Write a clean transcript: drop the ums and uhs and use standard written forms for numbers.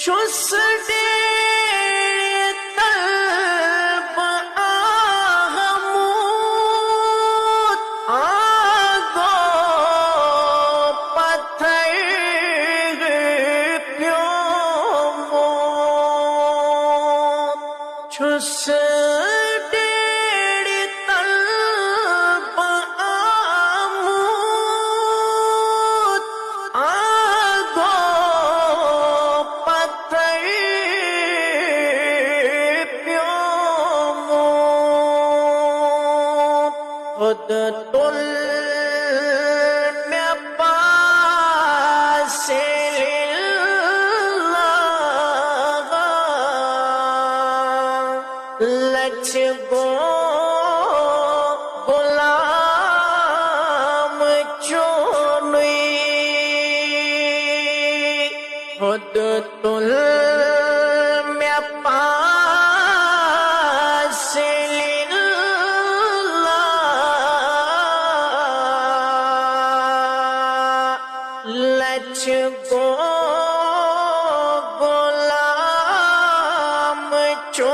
चुस तलब आहमूद आगो पत्थर प्यो मोत चुस खुद तुल में पासे लच गो गुलाम चोनुई खुद तुल में पासे लच गो गुलाम चो